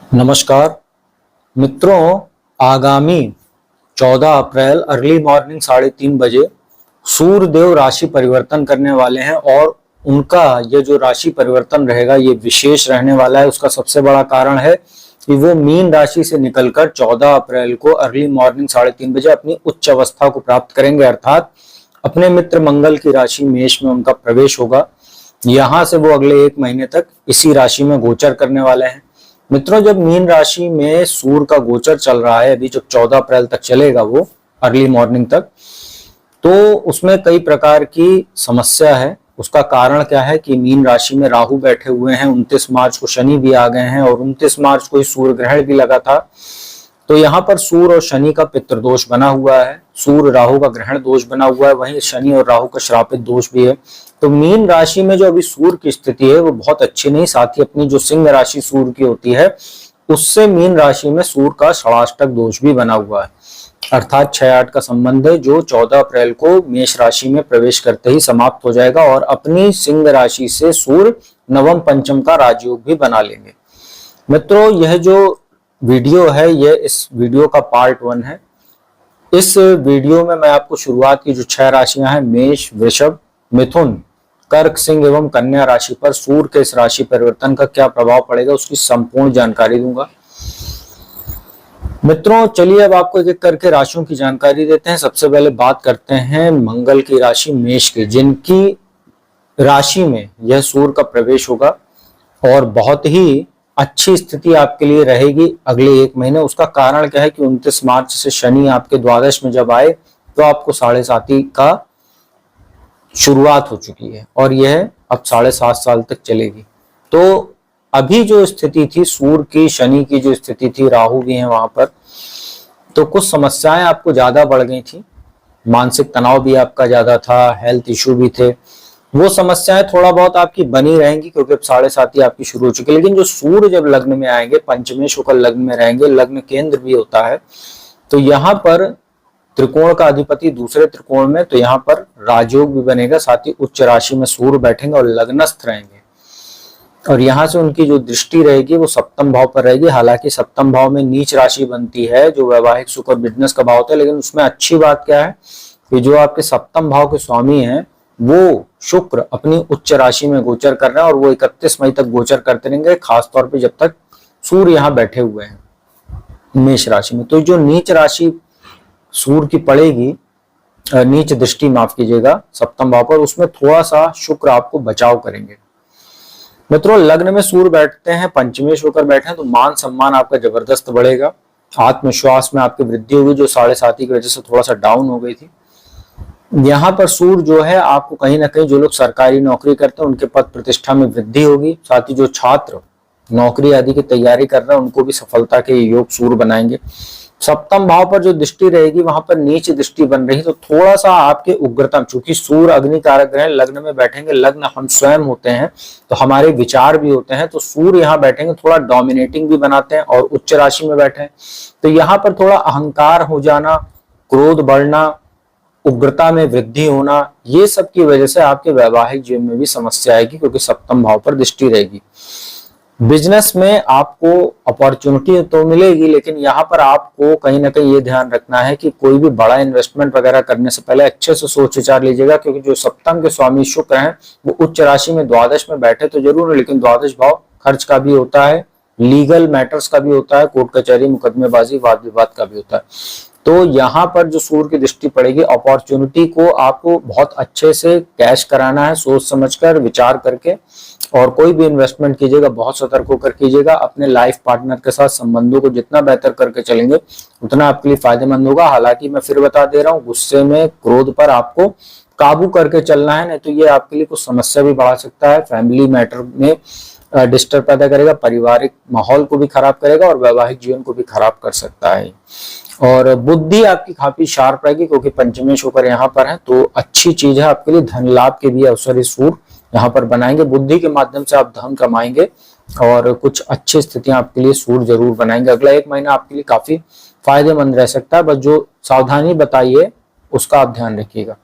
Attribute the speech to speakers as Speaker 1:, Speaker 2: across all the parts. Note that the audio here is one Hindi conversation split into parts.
Speaker 1: नमस्कार मित्रों, आगामी 14 अप्रैल अर्ली मॉर्निंग 3:30 बजे सूर्य देव राशि परिवर्तन करने वाले हैं और उनका ये जो राशि परिवर्तन रहेगा ये विशेष रहने वाला है। उसका सबसे बड़ा कारण है कि वो मीन राशि से निकलकर 14 अप्रैल को अर्ली मॉर्निंग 3:30 बजे अपनी उच्च अवस्था को प्राप्त करेंगे, अर्थात अपने मित्र मंगल की राशि मेष में उनका प्रवेश होगा। यहां से वो अगले 1 महीने तक इसी राशि में गोचर करने वाले हैं। मित्रों, जब मीन राशि में सूर्य का गोचर चल रहा है, अभी जब 14 अप्रैल तक चलेगा वो अर्ली मॉर्निंग तक, तो उसमें कई प्रकार की समस्या है। उसका कारण क्या है कि मीन राशि में राहु बैठे हुए हैं, 29 मार्च को शनि भी आ गए हैं और 29 मार्च को ही सूर्य ग्रहण भी लगा था। तो यहाँ पर सूर्य और शनि का पितृदोष बना हुआ है, सूर्य राहु का ग्रहण दोष बना हुआ है, वहीं शनि और राहु का श्रापित दोष भी है। तो मीन राशि में जो अभी सूर्य की स्थिति है वो बहुत अच्छी नहीं, साथ ही अपनी जो सिंह राशि सूर्य की होती है उससे मीन राशि में सूर्य का षडाष्टक दोष भी बना हुआ है, अर्थात 6-8 का संबंध है, जो 14 अप्रैल को मेष राशि में प्रवेश करते ही समाप्त हो जाएगा और अपनी सिंह राशि से सूर्य नवम पंचम का राजयोग भी बना लेंगे। मित्रों, यह जो वीडियो है यह इस वीडियो का पार्ट 1 है। इस वीडियो में मैं आपको शुरुआत की जो 6 राशियां हैं, मेष, वृषभ, मिथुन, कर्क, सिंह एवं कन्या राशि पर सूर्य के इस राशि परिवर्तन का क्या प्रभाव पड़ेगा उसकी संपूर्ण जानकारी दूंगा। मित्रों, चलिए अब आपको एक एक करके राशियों की जानकारी देते हैं। सबसे पहले बात करते हैं मंगल की राशि मेष की, जिनकी राशि में यह सूर्य का प्रवेश होगा और बहुत ही अच्छी स्थिति आपके लिए रहेगी अगले 1 महीने। उसका कारण क्या है कि 29 मार्च से शनि आपके द्वादश में जब आए तो आपको 7.5 का शुरुआत हो चुकी है और यह अब 7.5 साल तक चलेगी। तो अभी जो स्थिति थी सूर्य की, शनि की जो स्थिति थी, राहु भी है वहां पर, तो कुछ समस्याएं आपको ज्यादा बढ़ गई थी, मानसिक तनाव भी आपका ज्यादा था, हेल्थ इश्यू भी थे। वो समस्याएं थोड़ा बहुत आपकी बनी रहेंगी क्योंकि अब 7.5 आपकी शुरू हो चुकी है। लेकिन जो सूर्य जब लग्न में आएंगे, पंचमेश होकर लग्न में रहेंगे, लग्न केंद्र भी होता है, तो यहाँ पर त्रिकोण का अधिपति दूसरे त्रिकोण में, तो यहाँ पर राजयोग भी बनेगा, साथ ही उच्च राशि में सूर्य बैठेंगे और लग्नस्थ रहेंगे और यहाँ से उनकी जो दृष्टि रहेगी वो सप्तम भाव पर रहेगी। हालांकि सप्तम भाव में नीच राशि बनती है जो वैवाहिक सुख और बिजनेस का भाव होता है, लेकिन उसमें अच्छी बात क्या है कि जो आपके सप्तम भाव के स्वामी हैं वो शुक्र अपनी उच्च राशि में गोचर कर रहे हैं और वो 31 मई तक गोचर करते रहेंगे, खासतौर पे जब तक सूर्य यहाँ बैठे हुए हैं मेष राशि में। तो जो नीच राशि सूर्य की पड़ेगी, नीच दृष्टि माफ कीजिएगा, सप्तम भाव पर, उसमें थोड़ा सा शुक्र आपको बचाव करेंगे। मित्रों, लग्न में सूर्य बैठते हैं, पंचमेश होकर बैठे हैं, तो मान सम्मान आपका जबरदस्त बढ़ेगा, आत्मविश्वास में आपकी वृद्धि होगी जो 7.5 की वजह से थोड़ा सा डाउन हो गई थी। यहाँ पर सूर्य जो है आपको कहीं ना कहीं, जो लोग सरकारी नौकरी करते हैं उनके पद प्रतिष्ठा में वृद्धि होगी, साथ ही जो छात्र नौकरी आदि की तैयारी कर रहे हैं उनको भी सफलता के योग सूर्य बनाएंगे। सप्तम भाव पर जो दृष्टि रहेगी वहां पर नीच दृष्टि बन रही, तो थोड़ा सा आपके उग्रता, चूंकि सूर्य अग्नि कारक ग्रह लग्न में बैठेंगे, लग्न हम स्वयं होते हैं तो हमारे विचार भी होते हैं, तो सूर्य यहाँ बैठेंगे थोड़ा डोमिनेटिंग भी बनाते हैं और उच्च राशि में बैठे हैं, तो यहाँ पर थोड़ा अहंकार हो जाना, क्रोध बढ़ना, उग्रता में वृद्धि होना, ये सब की वजह से आपके वैवाहिक जीवन में भी समस्या आएगी क्योंकि सप्तम भाव पर दृष्टि रहेगी। बिजनेस में आपको अपॉर्चुनिटी तो मिलेगी, लेकिन यहाँ पर आपको कहीं ना कहीं ये ध्यान रखना है कि कोई भी बड़ा इन्वेस्टमेंट वगैरह करने से पहले अच्छे से सोच विचार लीजिएगा, क्योंकि जो सप्तम के स्वामी शुक्र हैं वो उच्च राशि में द्वादश में बैठे तो जरूर है, लेकिन द्वादश भाव खर्च का भी होता है, लीगल मैटर्स का भी होता है, कोर्ट कचहरी मुकदमेबाजी वाद विवाद का भी होता है। तो यहाँ पर जो सूर्य की दृष्टि पड़ेगी, अपॉर्चुनिटी को आपको बहुत अच्छे से कैश कराना है, सोच समझकर, विचार करके, और कोई भी इन्वेस्टमेंट कीजिएगा बहुत सतर्क होकर कीजिएगा। अपने लाइफ पार्टनर के साथ संबंधों को जितना बेहतर करके चलेंगे उतना आपके लिए फायदेमंद होगा। हालांकि मैं फिर बता दे रहा हूँ, गुस्से में, क्रोध पर आपको काबू करके चलना है, नहीं तो ये आपके लिए कुछ समस्या भी बढ़ा सकता है, फैमिली मैटर में डिस्टर्ब पैदा करेगा, पारिवारिक माहौल को भी खराब करेगा और वैवाहिक जीवन को भी खराब कर सकता है। और बुद्धि आपकी काफी शार्प रहेगी क्योंकि पंचमेश होकर यहाँ पर है, तो अच्छी चीज है आपके लिए। धन लाभ के भी अवसर इस सूर्य यहाँ पर बनाएंगे, बुद्धि के माध्यम से आप धन कमाएंगे और कुछ अच्छी स्थितियां आपके लिए सूर्य जरूर बनाएंगे। अगला 1 महीना आपके लिए काफी फायदेमंद रह सकता है, बस जो सावधानी बताइए उसका आप ध्यान रखिएगा।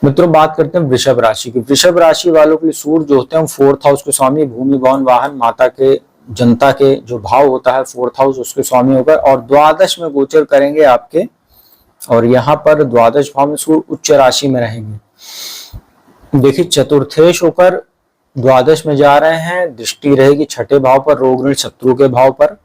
Speaker 1: मित्रों, बात करते हैं वृषभ राशि की। वृषभ राशि वालों के लिए सूर्य जो होते हैं 4th हाउस के स्वामी, भूमि, भवन, वाहन, माता के जनता के जो भाव होता है 4th हाउस उसके स्वामी होकर, और द्वादश में गोचर करेंगे आपके, और यहाँ पर द्वादश भाव में सूर्य उच्च राशि में रहेंगे। देखिए चतुर्थेश होकर द्वादश में जा रहे हैं, दृष्टि रहेगी 6ठे भाव पर, रोग ऋण शत्रु के भाव पर।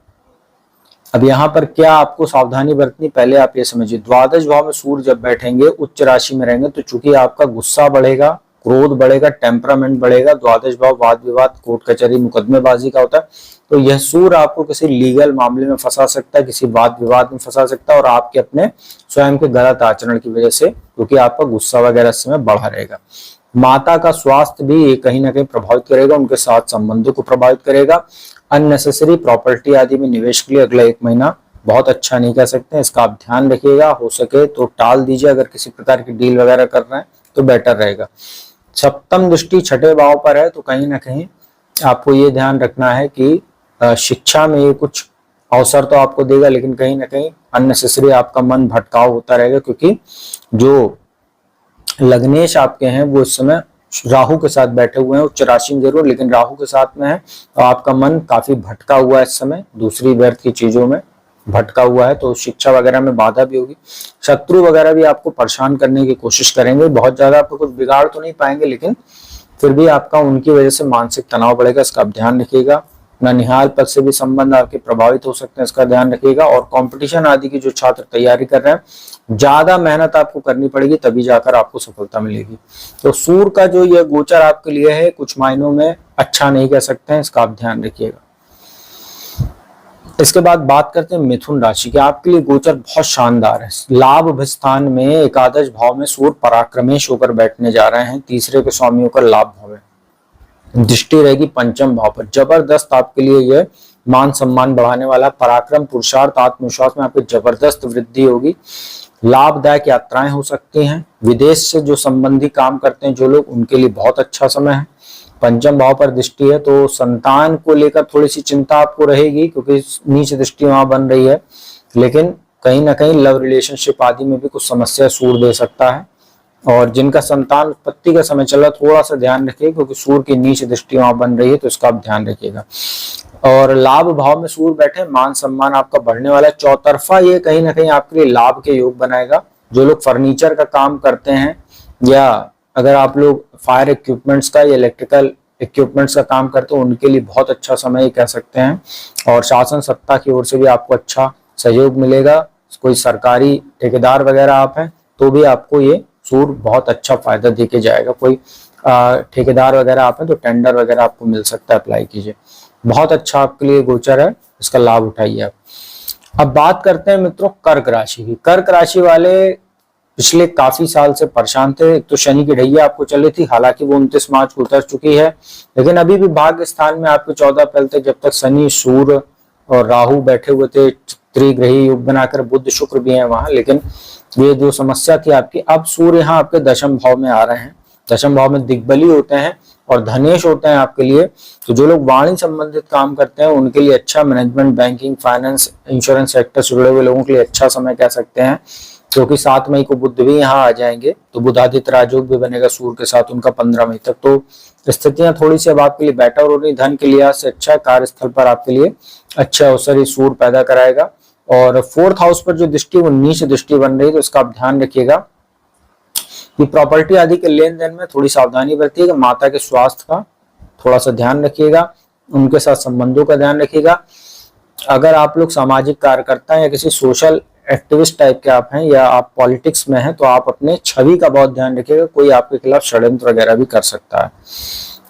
Speaker 1: अब यहाँ पर क्या आपको सावधानी बरतनी, पहले आप ये समझिए, द्वादश भाव में सूर्य जब बैठेंगे उच्च राशि में रहेंगे तो चूंकि आपका गुस्सा बढ़ेगा, क्रोध बढ़ेगा, टेम्परामेंट बढ़ेगा। द्वादश भाव वाद विवाद, कोर्ट कचहरी, मुकदमेबाजी का होता है, तो यह सूर्य आपको किसी लीगल मामले में फंसा सकता है, किसी वाद विवाद में फंसा सकता है, और आपके अपने स्वयं के गलत आचरण की वजह से, क्योंकि आपका गुस्सा वगैरह इस समय बढ़ा रहेगा। माता का स्वास्थ्य भी कहीं ना कहीं प्रभावित करेगा, उनके साथ संबंधों को प्रभावित करेगा। अननेसेसरी प्रॉपर्टी आदि में निवेश के लिए अगला 1 महीना बहुत अच्छा नहीं कह सकते हैं, इसका आप ध्यान रखिएगा। हो सके तो टाल दीजिए, अगर किसी प्रकार की डील वगैरह कर रहे हैं तो बेटर रहेगा। सप्तम दृष्टि 6ठे भाव पर है, तो कहीं ना कहीं आपको ये ध्यान रखना है कि शिक्षा में ये कुछ अवसर तो आपको देगा, लेकिन कहीं ना कहीं अननेसेसरी आपका मन भटकाव होता रहेगा, क्योंकि जो लग्नेश आपके हैं वो इस समय राहु के साथ बैठे हुए हैं, उच्च राशि में जरूर, लेकिन राहु के साथ में है, तो आपका मन काफी भटका हुआ है इस समय, दूसरी व्यर्थ की चीजों में भटका हुआ है, तो शिक्षा वगैरह में बाधा भी होगी। शत्रु वगैरह भी आपको परेशान करने की कोशिश करेंगे, बहुत ज्यादा आपको कुछ बिगाड़ तो नहीं पाएंगे, लेकिन फिर भी आपका उनकी वजह से मानसिक तनाव बढ़ेगा, इसका आप ध्यान रखिएगा। ननिहाल पद से भी संबंध आपके प्रभावित हो सकते हैं, इसका ध्यान रखिएगा। और कंपटीशन आदि की जो छात्र तैयारी कर रहे हैं, ज्यादा मेहनत आपको करनी पड़ेगी, तभी जाकर आपको सफलता मिलेगी। तो सूर्य का जो यह गोचर आपके लिए है कुछ मायनों में अच्छा नहीं कह सकते हैं, इसका आप ध्यान रखिएगा। इसके बाद बात करते हैं मिथुन राशि की। आपके लिए गोचर बहुत शानदार है। लाभ स्थान में एकादश भाव में सूर्य पराक्रमेश होकर बैठने जा रहे हैं, तीसरे के स्वामी होकर लाभ भाव में, दृष्टि रहेगी पंचम भाव पर। जबरदस्त आपके लिए यह मान सम्मान बढ़ाने वाला, पराक्रम, पुरुषार्थ, आत्मविश्वास में आपकी जबरदस्त वृद्धि होगी। लाभदायक यात्राएं हो सकती हैं। विदेश से जो संबंधी काम करते हैं जो लोग, उनके लिए बहुत अच्छा समय है। पंचम भाव पर दृष्टि है, तो संतान को लेकर थोड़ी सी चिंता आपको रहेगी, क्योंकि नीच दृष्टि वहां बन रही है, लेकिन कहीं ना कहीं लव रिलेशनशिप आदि में भी कुछ समस्या सूर्य दे सकता है। और जिनका संतान उत्पत्ति का समय चल रहा, थोड़ा सा ध्यान रखिए, क्योंकि सूर्य की नीच दृष्टि वहां बन रही है, तो इसका आप ध्यान रखिएगा। और लाभ भाव में सूर्य बैठे, मान सम्मान आपका बढ़ने वाला है। चौतरफा ये कहीं ना कहीं आपके लिए लाभ के योग बनाएगा। जो लोग फर्नीचर का काम करते हैं, या अगर आप लोग फायर इक्विपमेंट्स का या इलेक्ट्रिकल इक्विपमेंट्स का काम करते हो, उनके लिए बहुत अच्छा समय कह सकते हैं। और शासन सत्ता की ओर से भी आपको अच्छा सहयोग मिलेगा। कोई सरकारी ठेकेदार वगैरह आप हैं तो भी आपको ये सूर्य बहुत अच्छा फायदा देके जाएगा। कोई ठेकेदार वगैरह आप हैं तो टेंडर वगैरह आपको मिल सकता है, अप्लाई कीजिए। बहुत अच्छा आपके लिए गोचर है, इसका लाभ उठाइए आप। अब बात करते हैं मित्रों कर्क राशि की। कर्क राशि वाले पिछले काफी साल से परेशान थे। एक तो शनि की ढैया आपको चल रही थी, हालांकि वो 29 मार्च को उतर चुकी है, लेकिन अभी भी भाग्य स्थान में आपके 14 अप्रैल तक, जब तक शनि, सूर्य और राहु बैठे हुए थे, त्रिग्रही योग बनाकर, बुध शुक्र भी है वहां, लेकिन ये जो समस्या थी आपकी, अब सूर्य यहाँ आपके दशम भाव में आ रहे हैं। दशम भाव में दिग्बली होते हैं और धनेश होते हैं आपके लिए। तो जो लोग वाणिज्य संबंधित काम करते हैं उनके लिए अच्छा, management, banking, finance, insurance sector से जुड़े हुए लोगों के लिए अच्छा समय कह सकते हैं, क्योंकि 7 मई को बुध भी यहाँ आ जाएंगे, तो बुधादित्य राजयोग भी बनेगा सूर्य के साथ उनका 15 मई तक। तो स्थितियां थोड़ी सी अब आपके लिए बेटर हो रही, धन के लिहाज से अच्छा, कार्यस्थल पर आपके लिए अच्छा अवसर सूर्य पैदा कराएगा। और 4th हाउस पर जो दृष्टि, वो नीच दृष्टि बन रही है, तो इसका आप ध्यान रखिएगा कि प्रॉपर्टी आदि के लेन देन में थोड़ी सावधानी बरतिएगा। माता के स्वास्थ्य का थोड़ा सा ध्यान रखिएगा, उनके साथ संबंधों का ध्यान रखिएगा। अगर आप लोग सामाजिक कार्यकर्ता हैं या किसी सोशल एक्टिविस्ट टाइप के आप हैं, या आप पॉलिटिक्स में हैं, तो आप अपने छवि का बहुत ध्यान रखिएगा, कोई आपके खिलाफ षड्यंत्र वगैरह भी कर सकता है।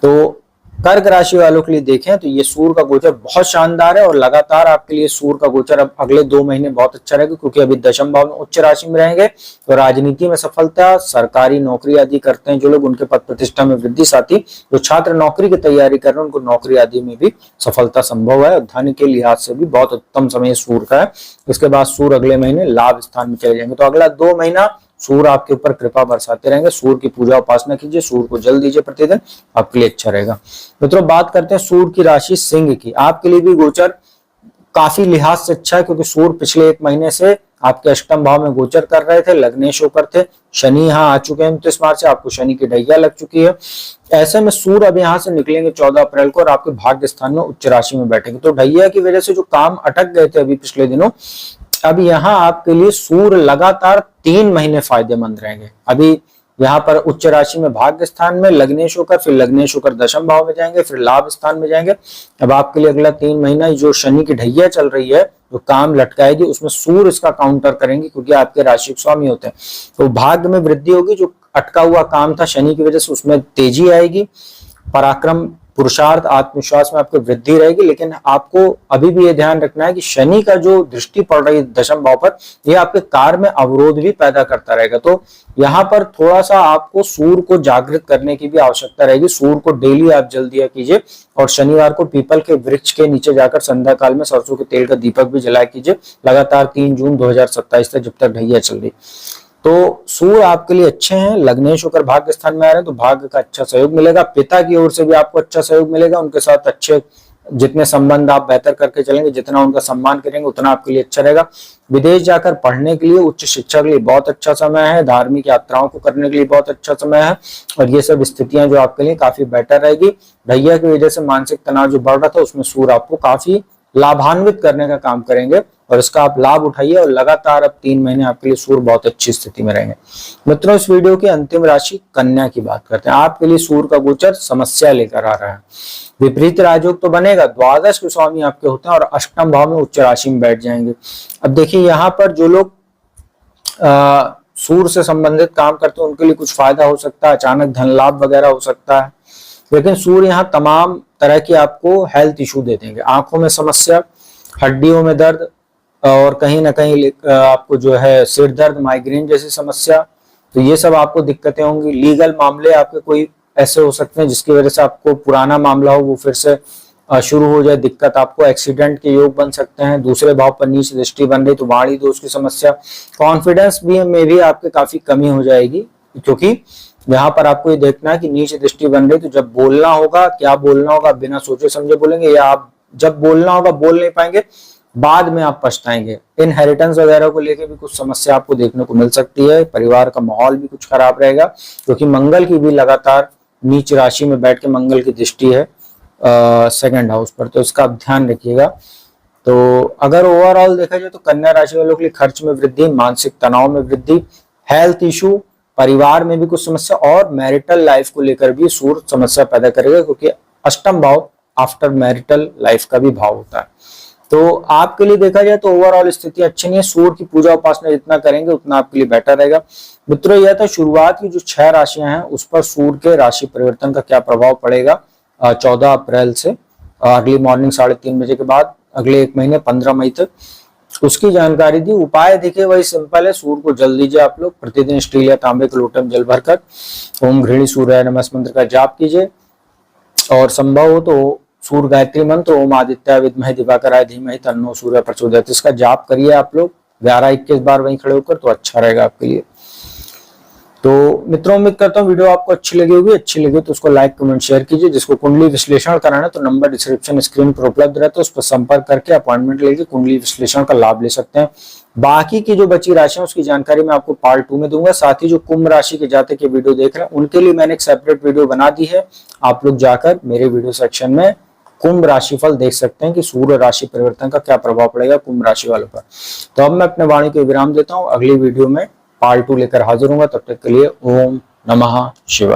Speaker 1: तो कर्क राशि वालों के लिए देखें तो ये सूर्य का गोचर बहुत शानदार है, और लगातार आपके लिए सूर्य का गोचर अब अगले 2 महीने बहुत अच्छा रहेगा, क्योंकि अभी दशम भाव में उच्च राशि में रहेंगे। तो राजनीति में सफलता, सरकारी नौकरी आदि करते हैं जो लोग, उनके पद प्रतिष्ठा में वृद्धि, साथ ही जो छात्र नौकरी की तैयारी कर रहे हैं उनको नौकरी आदि में भी सफलता संभव है। धन के लिहाज से भी बहुत उत्तम समय सूर्य का है। इसके बाद सूर्य अगले महीने लाभ स्थान में चले जाएंगे, तो अगला 2 महीना सूर्य आपके ऊपर कृपा बरसाते रहेंगे। सूर्य की पूजा उपासना कीजिए, सूर्य को जल दीजिए प्रतिदिन, आपके लिए अच्छा रहेगा। मित्रों बात करते हैं सूर्य की राशि सिंह की। आपके लिए भी गोचर काफी लिहाज से अच्छा है, क्योंकि सूर्य पिछले 1 महीने से आपके अष्टम भाव में गोचर कर रहे थे, लग्नेश होकर थे, शनि यहाँ आ चुके हैं 29 मार्च से, आपको शनि की ढैया लग चुकी है। ऐसे में सूर्य अब यहाँ से निकलेंगे 14 अप्रैल को और आपके भाग्य स्थान में उच्च राशि में बैठेंगे। तो ढैया की वजह से जो काम अटक गए थे अभी पिछले दिनों, अब यहाँ आपके लिए सूर्य लगातार 3 महीने फायदेमंद रहेंगे। अभी यहाँ पर उच्च राशि में भाग्य स्थान में लग्नेश होकर, फिर लग्नेश होकर दशम भाव में जाएंगे, फिर लाभ स्थान में जाएंगे। अब आपके लिए अगला 3 महीना जो शनि की ढैया चल रही है, जो काम लटकाएगी, उसमें सूर्य इसका काउंटर करेंगे, क्योंकि आपके राशि स्वामी होते हैं। तो भाग्य में वृद्धि होगी, जो अटका हुआ काम था शनि की वजह से उसमें तेजी आएगी, पराक्रम, पुरुषार्थ, आत्मविश्वास में आपको वृद्धि रहेगी। लेकिन आपको अभी भी ये ध्यान रखना है कि शनि का जो दृष्टि पड़ रही है दशम भाव पर, ये आपके कार्य में अवरोध भी पैदा करता रहेगा। तो यहाँ पर थोड़ा सा आपको सूर्य को जागृत करने की भी आवश्यकता रहेगी। सूर्य को डेली आप जल दिया कीजिए और शनिवार को पीपल के वृक्ष के नीचे जाकर संध्या काल में सरसों के तेल का दीपक भी जलाया कीजिए, लगातार 3 जून 2027 तक, जब तक ढैया चल रही। तो सूर्य आपके लिए अच्छे हैं, लग्नेश होकर भाग्य स्थान में आ रहे हैं, तो भाग्य का अच्छा सहयोग मिलेगा। पिता की ओर से भी आपको अच्छा सहयोग मिलेगा, उनके साथ अच्छे जितने संबंध आप बेहतर करके चलेंगे, जितना उनका सम्मान करेंगे, उतना आपके लिए अच्छा रहेगा। विदेश जाकर पढ़ने के लिए, उच्च शिक्षा के लिए बहुत अच्छा समय है। धार्मिक यात्राओं को करने के लिए बहुत अच्छा समय है, और ये सब स्थितियां जो आपके लिए काफी बेटर रहेगी। ढैया की वजह से मानसिक तनाव जो बढ़ रहा था, उसमें सूर्य आपको काफी लाभान्वित करने का काम करेंगे, और इसका आप लाभ उठाइए। और लगातार अब 3 महीने आपके लिए सूर्य बहुत अच्छी स्थिति में रहेंगे। मित्रों, इस वीडियो की अंतिम राशि कन्या की बात करते हैं। आपके लिए सूर्य का गोचर समस्या लेकर आ रहा है। विपरीत राजयोग तो बनेगा, द्वादश के स्वामी आपके होते हैं और अष्टम भाव में उच्च राशि में बैठ जाएंगे। अब देखिए, यहाँ पर जो लोग सूर्य से संबंधित काम करते हैं, उनके लिए कुछ फायदा हो सकता है, अचानक धन लाभ वगैरह हो सकता है। लेकिन सूर्य यहाँ तमाम तरह की आपको हेल्थ इशू दे देंगे। आंखों में समस्या, हड्डियों में दर्द, और कहीं ना कहीं आपको जो है सिर दर्द, माइग्रेन जैसी समस्या, तो ये सब आपको दिक्कतें होंगी। लीगल मामले आपके कोई ऐसे हो सकते हैं जिसकी वजह से आपको पुराना मामला हो वो फिर से शुरू हो जाए दिक्कत। आपको एक्सीडेंट के योग बन सकते हैं। दूसरे भाव पर नीच दृष्टि बन रही तो वाणी दोष की समस्या। कॉन्फिडेंस में भी आपके काफी कमी हो जाएगी, क्योंकि यहाँ पर आपको ये देखना है कि नीच दृष्टि बन रही, तो जब बोलना होगा, क्या बोलना होगा, बिना सोचे समझे बोलेंगे, या आप जब बोलना होगा बोल नहीं पाएंगे, बाद में आप पछताएंगे। इनहेरिटेंस वगैरह को लेकर भी कुछ समस्या आपको देखने को मिल सकती है। परिवार का माहौल भी कुछ खराब रहेगा, क्योंकि मंगल की भी लगातार नीच राशि में बैठ के मंगल की दृष्टि है 2nd हाउस पर, तो इसका आप ध्यान रखिएगा। तो अगर ओवरऑल देखा जाए तो कन्या राशि वालों के लिए खर्च में वृद्धि, मानसिक तनाव में वृद्धि, हेल्थ इशू, परिवार में भी कुछ समस्या, और मैरिटल लाइफ को लेकर भी सूर्य समस्या पैदा करेगा, क्योंकि अष्टम भाव आफ्टर मैरिटल लाइफ का भी भाव होता है। तो आपके लिए देखा जाए तो ओवरऑल स्थिति अच्छी नहीं है। सूर्य की पूजा उपासना जितना करेंगे उतना आपके लिए बेटर रहेगा। मित्रों, यह था शुरुआत की जो 6 राशियां हैं उस पर सूर्य के राशि परिवर्तन का क्या प्रभाव पड़ेगा 14 अप्रैल से अर्ली मॉर्निंग 3:30 बजे के बाद अगले 1 महीने 15 मई तक, उसकी जानकारी दी। उपाय देखिए वही सिंपल है, सूर्य को जल दीजिए आप लोग। प्रतिदिन स्टील या तांबे के लोटे में जल भरकर ओम गृहिणी सूर्याय नमः मंत्र का जाप कीजिए, और संभव हो तो सूर्य गायत्री मंत्र ओम आदित्याय विद्महे दिवाकराय धीमहि तन्नो सूर्य प्रचोदयात्, इसका जाप करिए आप लोग 11-21 बार वहीं खड़े होकर, तो अच्छा रहेगा आपके लिए। तो मित्रों, उम्मीद करता हूँ वीडियो आपको अच्छी लगी होगी। अच्छी लगी तो उसको लाइक, कमेंट, शेयर कीजिए। जिसको कुंडली विश्लेषण कराना है तो नंबर डिस्क्रिप्शन स्क्रीन पर उपलब्ध रहता है, उस पर संपर्क करके अपॉइंटमेंट लेके कुंडली विश्लेषण का लाभ ले सकते हैं। बाकी की जो बची राशियां उसकी जानकारी मैं आपको पार्ट 2 में दूंगा। साथ ही जो कुंभ राशि के जातक के वीडियो देख रहे हैं उनके लिए मैंने एक सेपरेट वीडियो बना दी है। आप लोग जाकर मेरे वीडियो सेक्शन में कुंभ राशिफल देख सकते हैं कि सूर्य राशि परिवर्तन का क्या प्रभाव पड़ेगा कुंभ राशि वालों पर। तो अब मैं अपने वाणी को विराम देता हूँ। अगली वीडियो में पार्ट 2 लेकर हाजिर होऊंगा। तब तक के लिए ओम नमः शिवाय।